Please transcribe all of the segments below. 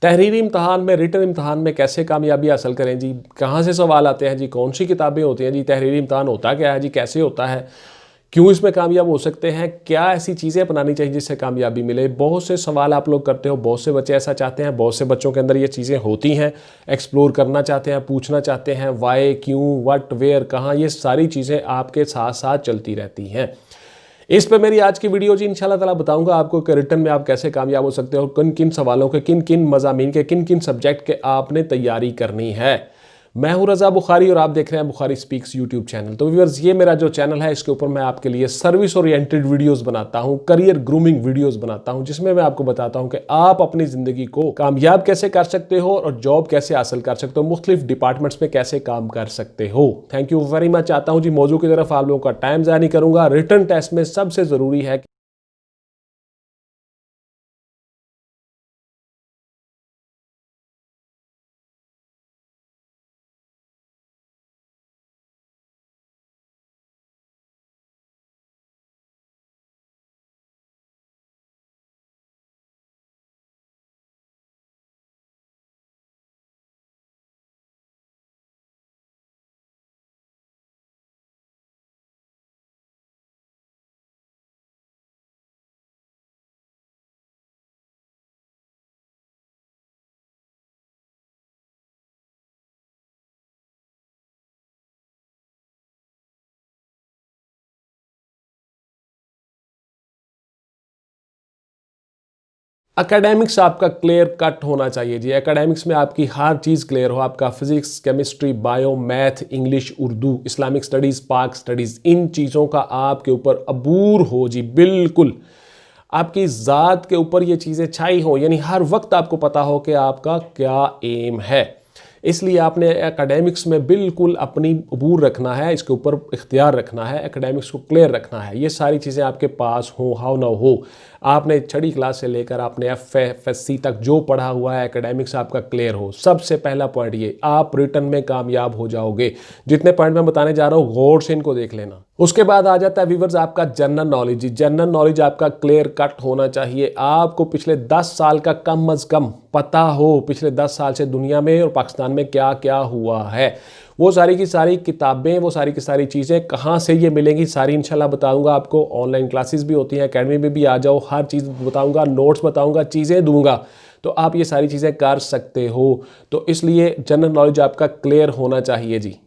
तहरीरी इम्तहान में, रिटन इम्तहान में कैसे कामयाबी हासिल करें जी, कहाँ से सवाल आते हैं जी, कौन सी किताबें होती हैं जी, तहरीरी इम्तहान होता क्या है जी, कैसे होता है, क्यों इसमें कामयाब हो सकते हैं, क्या ऐसी चीज़ें अपनानी चाहिए जिससे कामयाबी मिले। बहुत से सवाल आप लोग करते हो, बहुत से बच्चे ऐसा चाहते हैं, बहुत से बच्चों के अंदर ये चीज़ें होती हैं, एक्सप्लोर करना चाहते हैं, पूछना चाहते हैं, वाई, क्यों, व्हाट, वेयर, कहाँ, ये सारी चीज़ें आपके साथ साथ चलती रहती हैं। इस पे मेरी आज की वीडियो जी इंशाल्लाह ताला बताऊंगा आपको कि रिटर्न में आप कैसे कामयाब हो सकते हो, किन किन सवालों के, किन किन मज़ामीन के, किन किन सब्जेक्ट के आपने तैयारी करनी है। मैं हूं रज़ा बुखारी और आप देख रहे हैं बुखारी स्पीक्स यूट्यूब चैनल। तो व्यूअर्स, ये मेरा जो चैनल है इसके ऊपर मैं आपके लिए सर्विस ओरिएंटेड वीडियोस बनाता हूं, करियर ग्रूमिंग वीडियोस बनाता हूं, जिसमें मैं आपको बताता हूं कि आप अपनी ज़िंदगी को कामयाब कैसे कर सकते हो और जॉब कैसे हासिल कर सकते हो, मुख्तलिफ डिपार्टमेंट्स में कैसे काम कर सकते हो। Thank you very much. आता हूँ जी मौजू की तरफ, आप लोगों का टाइम ज़ाया नहीं करूँगा। रिटर्न टेस्ट में सबसे ज़रूरी है एकेडमिक्स आपका क्लियर कट होना चाहिए जी। एकेडमिक्स में आपकी हर चीज़ क्लियर हो, आपका physics, chemistry, bio, math, English, Urdu, Islamic studies, पाक स्टडीज़, इन चीज़ों का आपके ऊपर अबूर हो जी, बिल्कुल आपकी ज़ात के ऊपर ये चीज़ें छाई हो, यानी हर वक्त आपको पता हो कि आपका क्या एम है। इसलिए आपने एकेडमिक्स में बिल्कुल अपनी अबूर रखना है, इसके ऊपर इख्तियार रखना है, एकेडमिक्स को क्लियर रखना है। ये सारी चीज़ें आपके पास हो, हाउ ना हो, आपने छठी क्लास से लेकर आपने FSC तक जो पढ़ा हुआ है, एकेडमिक्स आपका क्लियर हो। सबसे पहला पॉइंट ये, आप रिटर्न में कामयाब हो जाओगे। जितने पॉइंट मैं बताने जा रहा हूँ गौर से इनको देख लेना। उसके बाद आ जाता है व्यूअर्स आपका जनरल नॉलेज। जनरल नॉलेज आपका क्लियर कट होना चाहिए। आपको पिछले 10 साल का कम अज कम पता हो, पिछले 10 साल से दुनिया में और पाकिस्तान में क्या क्या हुआ है। वो सारी की सारी किताबें, वो सारी की सारी चीज़ें कहाँ से ये मिलेंगी, सारी इंशाल्लाह बताऊंगा आपको। ऑनलाइन क्लासेस भी होती हैं, एकेडमी में भी आ जाओ, हर चीज़ बताऊंगा, नोट्स बताऊंगा, चीज़ें दूंगा, तो आप ये सारी चीज़ें कर सकते हो। तो इसलिए जनरल नॉलेज आपका क्लियर होना चाहिए जी।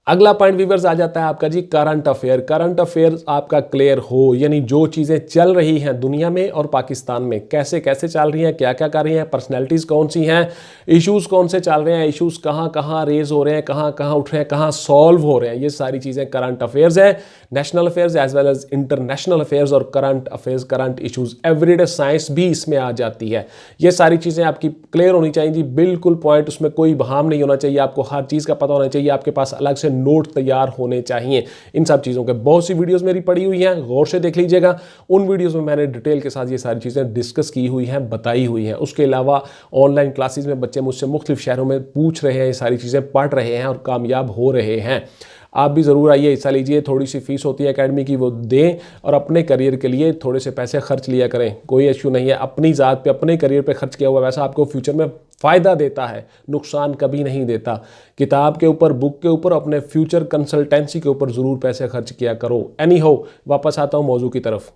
अगला पॉइंट व्यूअर्स आ जाता है आपका जी करंट अफेयर। करंट अफेयर आपका क्लियर हो, यानी जो चीज़ें चल रही हैं दुनिया में और पाकिस्तान में, कैसे कैसे चल रही हैं, क्या क्या कर रही हैं, पर्सनैलिटीज़ कौन सी हैं, इश्यूज़ कौन से चल रहे हैं, इश्यूज़ कहाँ कहाँ रेज हो रहे हैं, कहाँ कहाँ उठ रहे हैं, कहाँ सॉल्व हो रहे हैं, ये सारी चीज़ें करंट अफेयर्स हैं। National affairs as well as international affairs और current affairs, current issues, everyday science भी इसमें आ जाती है। ये सारी चीज़ें आपकी क्लियर होनी चाहिए जी, बिल्कुल पॉइंट, उसमें कोई बहाम नहीं होना चाहिए, आपको हर चीज़ का पता होना चाहिए, आपके पास अलग से नोट तैयार होने चाहिए। इन सब चीज़ों के बहुत सी वीडियोस मेरी पड़ी हुई हैं, गौर से देख लीजिएगा। उन वीडियोस में मैंने डिटेल के साथ ये सारी चीज़ें डिस्कस की हुई हैं, बताई हुई हैं। उसके अलावा ऑनलाइन क्लासेस में बच्चे मुझसे मुख्तलिफ शहरों में पूछ रहे हैं, ये सारी चीज़ें पढ़ रहे हैं और कामयाब हो रहे हैं। आप भी ज़रूर आइए, हिस्सा लीजिए। थोड़ी सी फीस होती है एकेडमी की, वो दें और अपने करियर के लिए थोड़े से पैसे खर्च लिया करें, कोई इशू नहीं है। अपनी ज़ात पे, अपने करियर पे खर्च किया हुआ पैसा आपको फ्यूचर में फ़ायदा देता है, नुकसान कभी नहीं देता। किताब के ऊपर, बुक के ऊपर, अपने फ्यूचर कंसल्टेंसी के ऊपर ज़रूर पैसे खर्च किया करो। एनी हो, वापस आता हूँ मौजू की तरफ।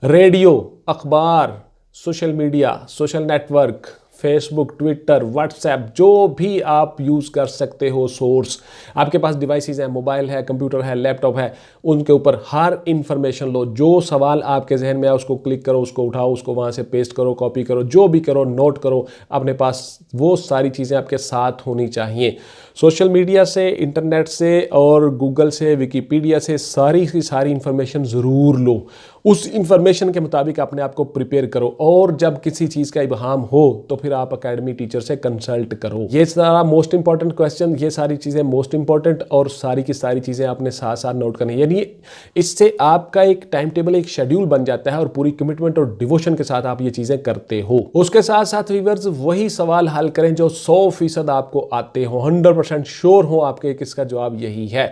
रेडियो, अखबार, social media, social network, Facebook, Twitter, WhatsApp, जो भी आप यूज़ कर सकते हो सोर्स, आपके पास डिवाइसेस हैं, मोबाइल है, कंप्यूटर है, लैपटॉप है, उनके ऊपर हर इंफॉर्मेशन लो। जो सवाल आपके जहन में है उसको क्लिक करो, उसको उठाओ, उसको वहाँ से पेस्ट करो, कॉपी करो, जो भी करो, नोट करो अपने पास। वो सारी चीज़ें आपके साथ होनी चाहिए। सोशल मीडिया से, इंटरनेट से और गूगल से, विकीपीडिया से सारी की सारी इंफॉर्मेशन ज़रूर लो। उस इंफॉर्मेशन के मुताबिक अपने आप को प्रिपेयर करो, और जब किसी चीज़ का इब्हाम हो तो फिर आप एकेडमी टीचर से कंसल्ट करो। ये सारा मोस्ट इंपॉर्टेंट क्वेश्चन, ये सारी चीज़ें मोस्ट इंपॉर्टेंट, और सारी की सारी चीज़ें आपने साथ साथ नोट करनी है। यानी इससे आपका एक टाइम टेबल, एक शेड्यूल बन जाता है, और पूरी कमिटमेंट और डिवोशन के साथ आप ये चीज़ें करते हो। उसके साथ साथ व्यूअर्स वही सवाल हल करें जो 100% आपको आते हो, 100% श्योर हो आपके कि इसका जवाब यही है।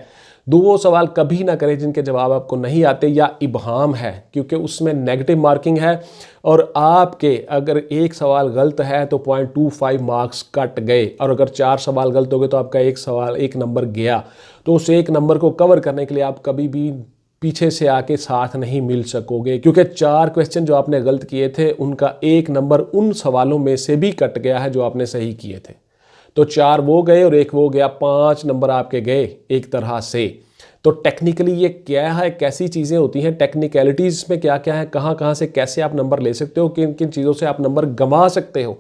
वो सवाल कभी ना करें जिनके जवाब आपको नहीं आते या इब्हाम है, क्योंकि उसमें नेगेटिव मार्किंग है, और आपके अगर एक सवाल गलत है तो 0.25 मार्क्स कट गए, और अगर 4 सवाल गलत हो गए तो आपका एक सवाल 1 नंबर गया। तो उस 1 नंबर को कवर करने के लिए आप कभी भी पीछे से आके साथ नहीं मिल सकोगे, क्योंकि 4 क्वेश्चन जो आपने गलत किए थे उनका 1 नंबर उन सवालों में से भी कट गया है जो आपने सही किए थे। तो 4 वो गए और 1 वो गया, 5 नंबर आपके गए एक तरह से। तो टेक्निकली ये क्या है, कैसी चीज़ें होती हैं, टेक्निकलिटीज़ में क्या क्या है, कहाँ कहाँ से कैसे आप नंबर ले सकते हो, किन किन चीज़ों से आप नंबर गंवा सकते हो,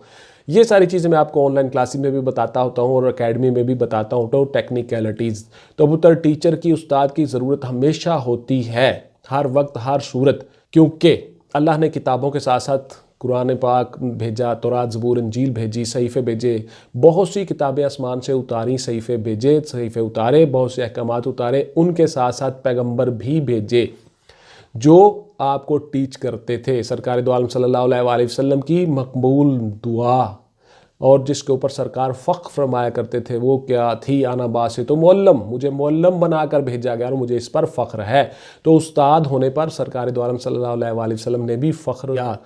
ये सारी चीज़ें मैं आपको ऑनलाइन क्लासेस में भी बताता होता हूँ और एकेडमी में भी बताता होता हूँ, टेक्निकलिटीज़। तो पुत्र टीचर की, उस्ताद की ज़रूरत हमेशा होती है, हर वक्त, हर सूरत, क्योंकि अल्लाह ने किताबों के साथ साथ कुरान पाक भेजा, तौरात, ज़बूर, इंजील भेजी, सहीफ़े भेजे, बहुत सी किताबें आसमान से उतारी, सहीफ़े भेजे, सहीफ़े उतारे, बहुत से अहकामात उतारे, उनके साथ साथ पैगंबर भी भेजे जो आपको टीच करते थे। सरकार दो आलम सल्लल्लाहु अलैहि वसल्लम की मकबूल दुआ, और जिसके ऊपर सरकार फ़ख्र फरमाया करते थे, वो क्या थी, आना बास तो मुअल्लम, मुझे मुअल्लम बनाकर भेजा गया और मुझे इस पर फ़ख्र है। तो उस्ताद होने पर सरकार दो आलम सल्लल्लाहु अलैहि वसल्लम ने भी फ़ख्र किया।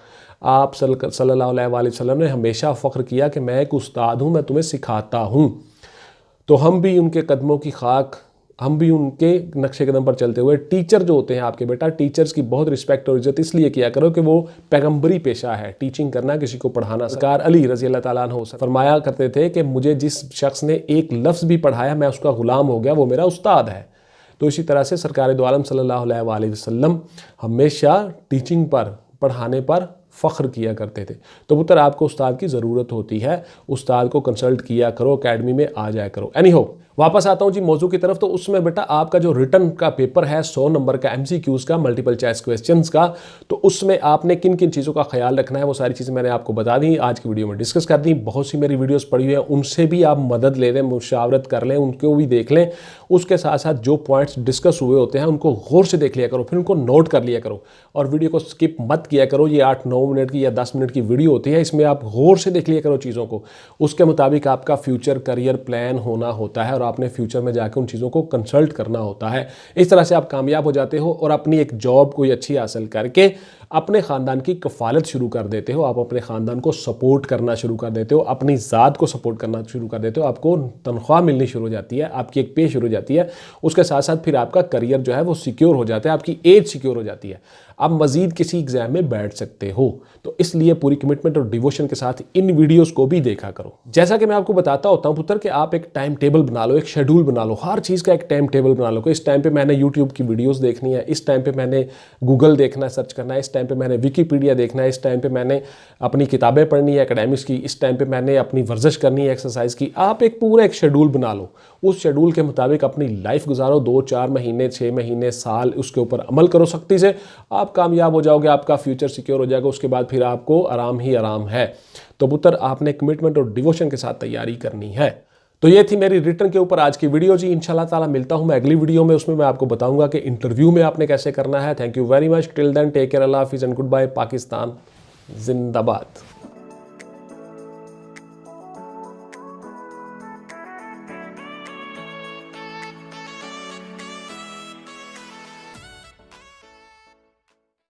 आप सल्लल्लाहु अलैहि वसल्लम ने हमेशा फ़ख्र किया कि मैं एक उस्ताद हूँ, मैं तुम्हें सिखाता हूँ। तो हम भी उनके कदमों की खाक, हम भी उनके नक्शे कदम पर चलते हुए, टीचर जो होते हैं आपके बेटा, टीचर्स की बहुत रिस्पेक्ट और इज्जत इसलिए किया करो कि वो पैगंबरी पेशा है, टीचिंग करना, किसी को पढ़ाना। सरकार अली रज़ी अल्लाह ताला अन्हु फरमाया करते थे कि मुझे जिस शख्स ने एक लफ्ज़ भी पढ़ाया मैं उसका ग़ुलाम हो गया, वो मेरा उस्ताद है। तो इसी तरह से सरकार दो आलम सल्लल्लाहु अलैहि वसल्लम हमेशा टीचिंग पर, पढ़ाने पर फ़ख्र किया करते थे। तो पुत्र आपको उस्ताद की ज़रूरत होती है, उस्ताद को कंसल्ट किया करो, एकेडमी में आ जाया करो। एनी हो, वापस आता हूँ जी मौजू की तरफ। तो उसमें बेटा आपका जो रिटर्न का पेपर है 100 नंबर का, MCQs का, मल्टीपल चॉइस क्वेश्चंस का, तो उसमें आपने किन किन चीज़ों का ख्याल रखना है वो सारी चीज़ें मैंने आपको बता दी, आज की वीडियो में डिस्कस कर दी। बहुत सी मेरी वीडियोस पड़ी हुई हैं, उनसे भी आप मदद ले लें, मुशावरत कर लें, उनको भी देख लें। उसके साथ साथ जो पॉइंट्स डिस्कस हुए होते हैं उनको गौर से देख लिया करो, फिर उनको नोट कर लिया करो, और वीडियो को स्किप मत किया करो। ये 8-9 मिनट की या 10 मिनट की वीडियो होती है, इसमें आप गौर से देख लिया करो चीज़ों को, उसके मुताबिक आपका फ्यूचर करियर प्लान होना होता है, और आपने फ्यूचर में उन चीज़ों को कंसल्ट करना होता है। इस तरह से आप कामयाब हो जाते हो और अपनी एक जॉब कोई अच्छी हासिल करके अपने ख़ानदान की कफ़ालत शुरू कर देते हो। आप अपने ख़ानदान को सपोर्ट करना शुरू कर देते हो, अपनी ज़ात को सपोर्ट करना शुरू कर देते हो, आपको तनख्वाह मिलनी शुरू हो जाती है, आपकी एक पे शुरू हो जाती है। उसके साथ साथ फिर आपका करियर जो है वो सिक्योर हो जाता है, आपकी एज सिक्योर हो जाती है, आप मज़ीद किसी एग्ज़ाम में बैठ सकते हो। तो इसलिए पूरी कमिटमेंट और डिवोशन के साथ इन वीडियोज़ को भी देखा करो। जैसा कि मैं आपको बताता होता हूँ पुत्र कि आप एक टाइम टेबल बना लो, एक शेड्यूल बना लो, हर चीज़ का एक टाइम टेबल बना लो कि इस टाइम पे मैंने यूट्यूब की वीडियोस देखनी है, इस टाइम पे मैंने गूगल देखना है, सर्च करना है, इस टाइम पे मैंने विकीपीडिया देखना है, इस टाइम पे मैंने अपनी किताबें पढ़नी है एकेडमिक्स की, इस टाइम पे मैंने अपनी वर्जिश करनी है, एक्सरसाइज की। आप एक पूरा एक शेड्यूल बना लो, उस शेड्यूल के मुताबिक अपनी लाइफ गुजारो, 2-4 महीने, 6 महीने, साल, उसके ऊपर अमल करो सख्ती से। आप कामयाब हो जाओगे, आपका फ्यूचर सिक्योर हो जाएगा, उसके बाद फिर आपको आराम ही आराम है। तो पुत्र आपने कमिटमेंट और डिवोशन के साथ तैयारी करनी है। तो ये थी मेरी रिटर्न के ऊपर आज की वीडियो जी। इंशाल्लाह ताला मिलता हूं मैं अगली वीडियो में, उसमें मैं आपको बताऊंगा कि इंटरव्यू में आपने कैसे करना है। Thank you very much, till then take care, अल्लाह हाफिज़ एंड गुड बाय। पाकिस्तान जिंदाबाद।